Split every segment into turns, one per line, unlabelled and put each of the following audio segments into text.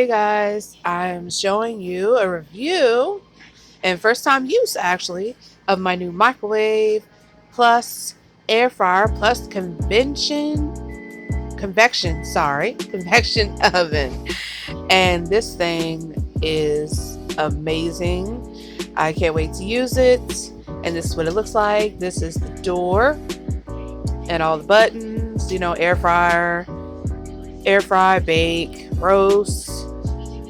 Today guys, I'm showing you a review and first time use actually of my new microwave plus air fryer plus convection oven. And this thing is amazing. I can't wait to use it. And this is what it looks like. This is the door and all the buttons, you know, air fry, bake, roast.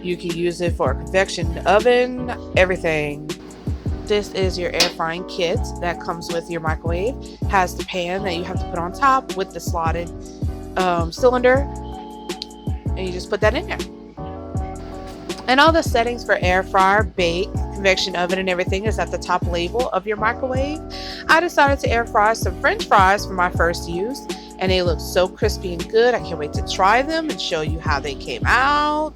You can use it for a convection oven, everything. This is your air frying kit that comes with your microwave. Has the pan that you have to put on top with the slotted cylinder, and you just put that in there. And all the settings for air fryer, bake, convection oven, and everything is at the top label of your microwave. I decided to air fry some French fries for my first use, and they look so crispy and good. I can't wait to try them and show you how they came out.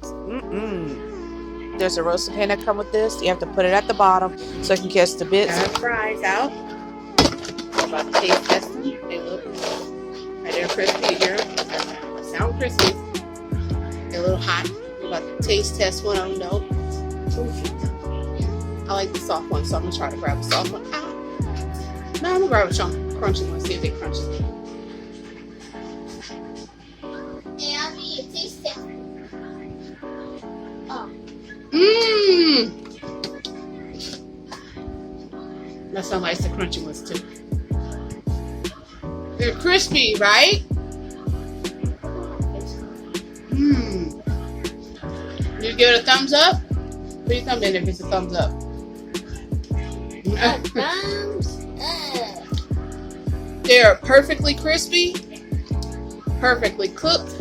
There's a roasting pan that comes with this. You have to put it at the bottom so it can catch the bits of fries out. I'm about to taste test them. They look right there crispy here. Sound crispy. They're a little hot. I'm about to taste test one. I don't know. I like the soft one, so I'm gonna try to grab a soft one. Ow. No, I'm gonna grab a crunchy one. See if they crunchy. That sounds like the crunchy ones too. They're crispy, right? You give it a thumbs up? Put your thumb in if it's a thumbs up.
Thumbs up.
They're perfectly crispy, perfectly cooked.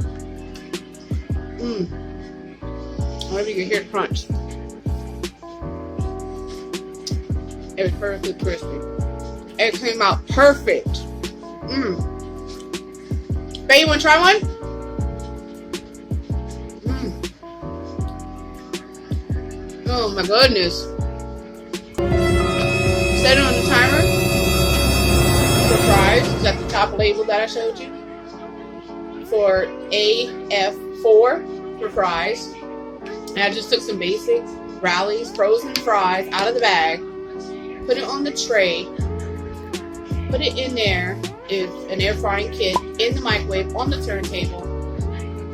Maybe you can hear the crunch. It was perfectly crispy. It came out perfect. Babe, you want to try one? Oh my goodness. Set it on the timer for fries. It's at the top label that I showed you. For AF4 for fries. And I just took some basic Rally's frozen fries out of the bag. Put it on the tray. Put it in there. It's an air frying kit in the microwave on the turntable.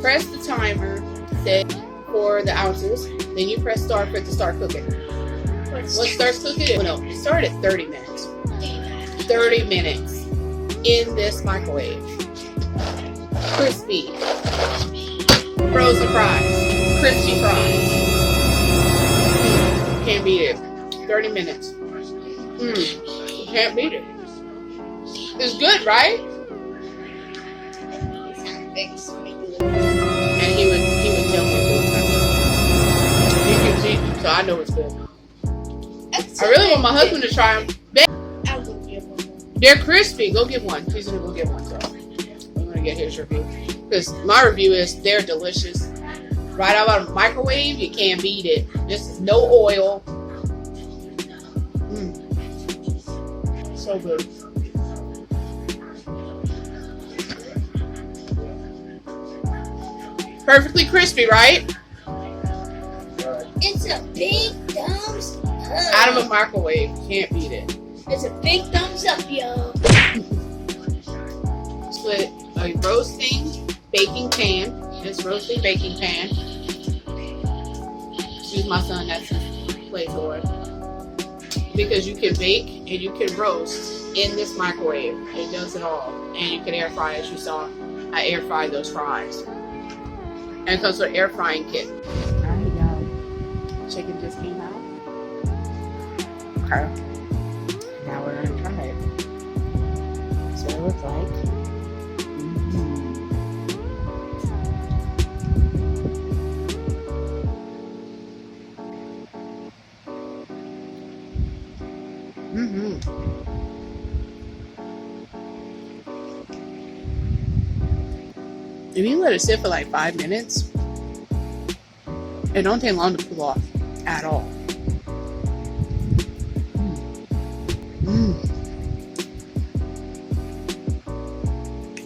Press the timer set for the ounces. Then you press start for it to start cooking. What starts cooking? No, it started at 30 minutes. 30 minutes in this microwave. Crispy. Frozen fries. Crispy fries. Can't beat it. 30 minutes. You can't beat it. It's good, right? And he would tell me good time. He keeps eating, so I know it's good. I really want my husband to try them. They're crispy. Go get one. He's gonna go get one. So I'm gonna get his review because my review is they're delicious. Right out of the microwave, you can't beat it. Just no oil. So good. Perfectly crispy, right?
It's a big thumbs up.
Out of a microwave, can't beat it.
It's a big thumbs up, yo.
Split a roasting baking pan. This roasting baking pan. Excuse my son, that's his play for it. Because you can bake and you can roast in this microwave. It does it all. And you can air fry, as you saw. I air fried those fries. And it comes with an air frying kit. There you go. Chicken just came out. Okay. Now we're gonna try it. That's what it looks like. If you let it sit for like 5 minutes, it don't take long to cool off at all.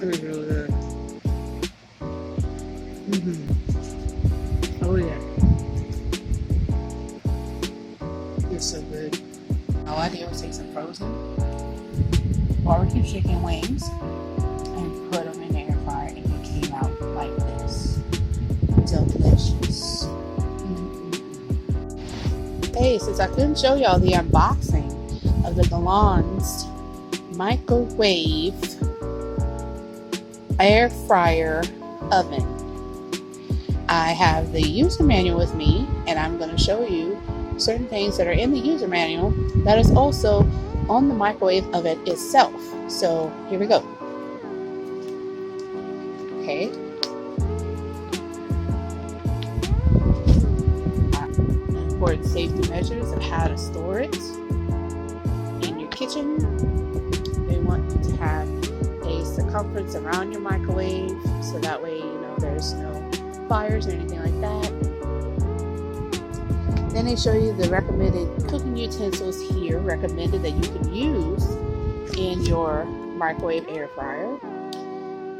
It was really good. Oh yeah. It's so good. All I did was take some frozen barbecue chicken wings and put them in the air fryer, and it came out like this. Delicious. Hey, since I couldn't show y'all the unboxing of the Galanz Microwave+Air fryer oven, I have the user manual with me, and I'm going to show you certain things that are in the user manual that is also on the microwave oven itself. So here we go. Okay. Important safety measures of how to store it in your kitchen. They want you to have a circumference around your microwave, so that way you know there's no fires or anything like that. Then they show you the recommended cooking utensils here, recommended that you can use in your microwave air fryer.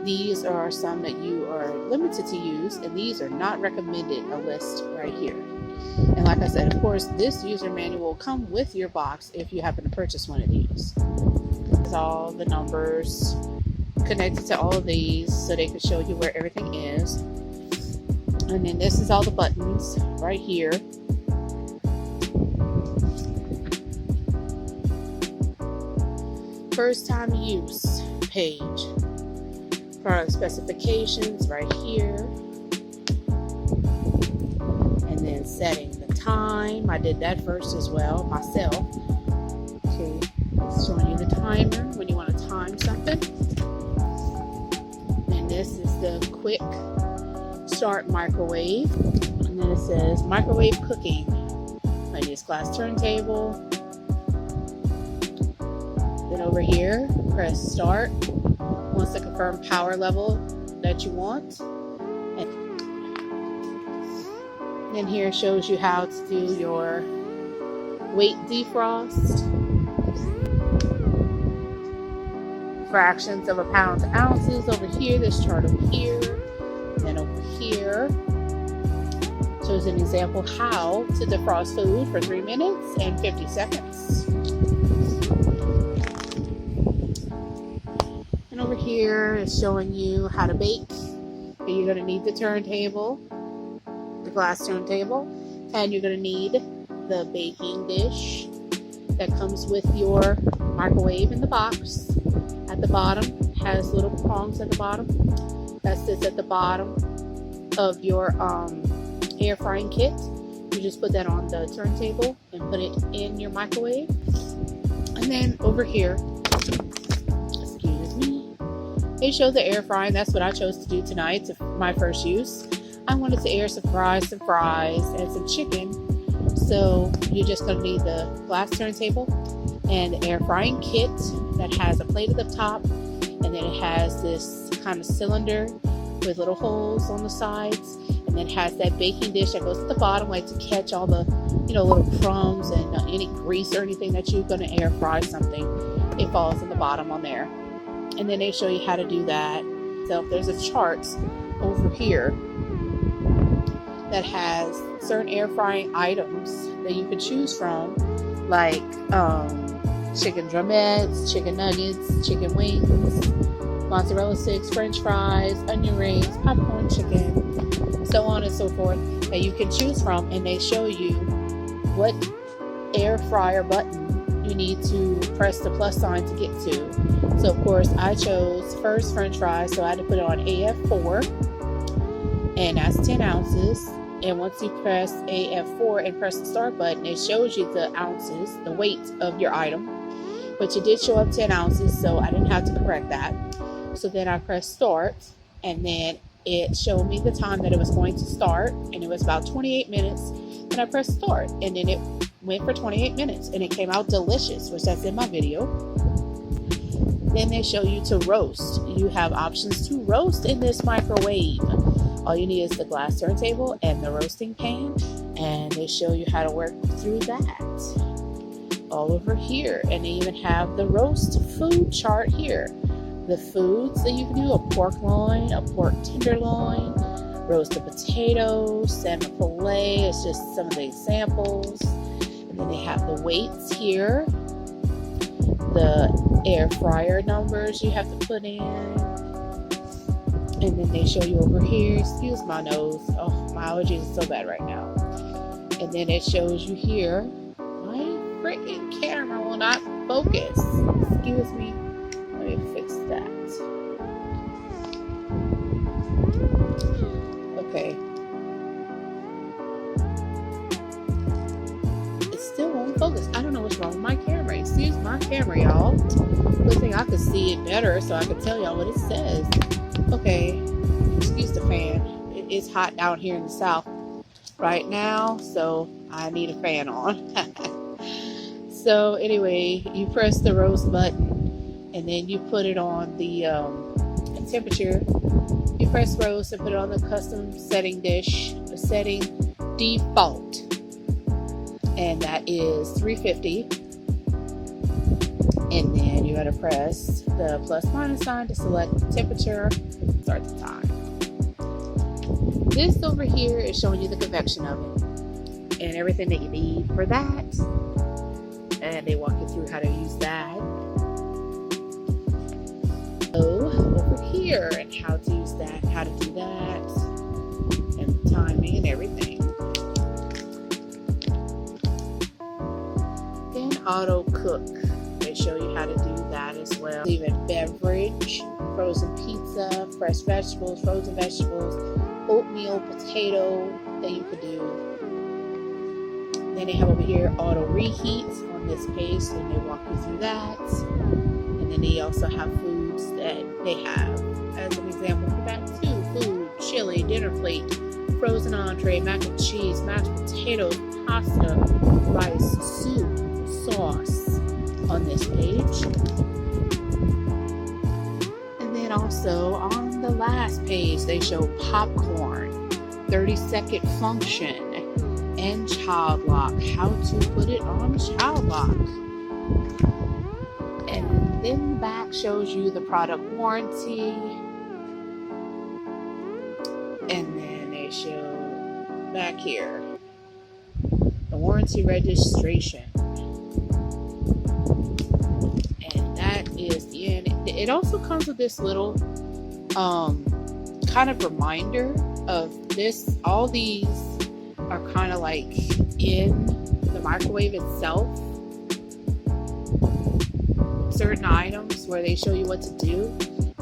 These are some that you are limited to use, and these are not recommended, a list right here. And like I said, of course, this user manual will come with your box if you happen to purchase one of these. There's all the numbers connected to all of these so they can show you where everything is. And then this is all the buttons right here. First time use page. Product specifications right here. And then setting the time. I did that first as well myself. Okay, it's showing you the timer when you want to time something. And this is the quick start microwave. And then it says microwave cooking. I use glass turntable. Then over here, press start. Wants to confirm power level that you want. And then here shows you how to do your weight defrost. Fractions of a pound to ounces over here. This chart over here. Then over here shows an example how to defrost food for 3 minutes and 50 seconds. And over here is showing you how to bake. You're going to need the turntable, the glass turntable, and you're going to need the baking dish that comes with your microwave in the box. At the bottom has little prongs at the bottom. That sits at the bottom of your air frying kit. You just put that on the turntable and put it in your microwave. And then over here, excuse me, they show the air frying. That's what I chose to do tonight, my first use. I wanted to air some fries, and some chicken. So you're just going to need the glass turntable and the air frying kit that has a plate at the top, and then it has this kind of cylinder with little holes on the sides, and then has that baking dish that goes at the bottom, like to catch all the little crumbs and any grease or anything that you're going to air fry something. It falls in the bottom on there. And then they show you how to do that. So there's a chart over here that has certain air frying items that you can choose from, like chicken drumettes, chicken nuggets, chicken wings, mozzarella sticks, french fries, onion rings, popcorn chicken, so on and so forth, that you can choose from. And they show you what air fryer button you need to press the plus sign to get to. So of course I chose first french fries, so I had to put it on AF4, and that's 10 ounces. And once you press AF4 and press the start button, it shows you the ounces, the weight of your item. But it did show up 10 ounces, so I didn't have to correct that. So then I pressed start, and then it showed me the time that it was going to start, and it was about 28 minutes. And I pressed start, and then it went for 28 minutes, and it came out delicious, which that's in my video. Then they show you to roast. You have options to roast in this microwave. All you need is the glass turntable and the roasting pan, and they show you how to work through that all over here. And they even have the roast food chart here. The foods that you can do: a pork loin, a pork tenderloin, roasted potatoes, salmon fillet. It's just some of the examples. And then they have the weights here, the air fryer numbers you have to put in, and then they show you over here, excuse my nose, oh, my allergies are so bad right now. And then it shows you here, my freaking camera will not focus, excuse me, let me fix that. Okay. It still won't focus. I don't know what's wrong with my camera. Excuse my camera, y'all. Good thing I could see it better so I could tell y'all what it says. Okay. Excuse the fan. It is hot down here in the south right now, so I need a fan on. So anyway, you press the roast button and then you put it on the temperature. You press roast and put it on the custom setting dish, the setting default, and that is 350. And then you gotta press the plus minus sign to select the temperature, start the time. This over here is showing you the convection oven and everything that you need for that, and they walk you through how to use that. Over here and how to use that, how to do that, and timing and everything. Then auto cook, they show you how to do that as well. Even beverage, frozen pizza, fresh vegetables, frozen vegetables, oatmeal, potato that you could do. Then they have over here auto reheat on this page, so they walk you through that. And then they also have foods that they have as an example for that too. Food, chili, dinner plate, frozen entree, mac and cheese, mashed potatoes, pasta, rice, soup, sauce on this page. And then also on the last page they show popcorn, 30-second function, and child lock, how to put it on child lock. And then the back shows you the product warranty, and then they show back here the warranty registration, and that is the end. It also comes with this little kind of reminder of this. All these are kind of like in the microwave itself, certain items where they show you what to do,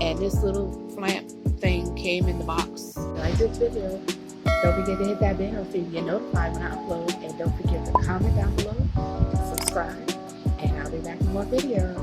and this little lamp thing came in the box. Like this video, don't forget to hit that bell so you can get notified when I upload, and don't forget to comment down below and subscribe, and I'll be back with more videos.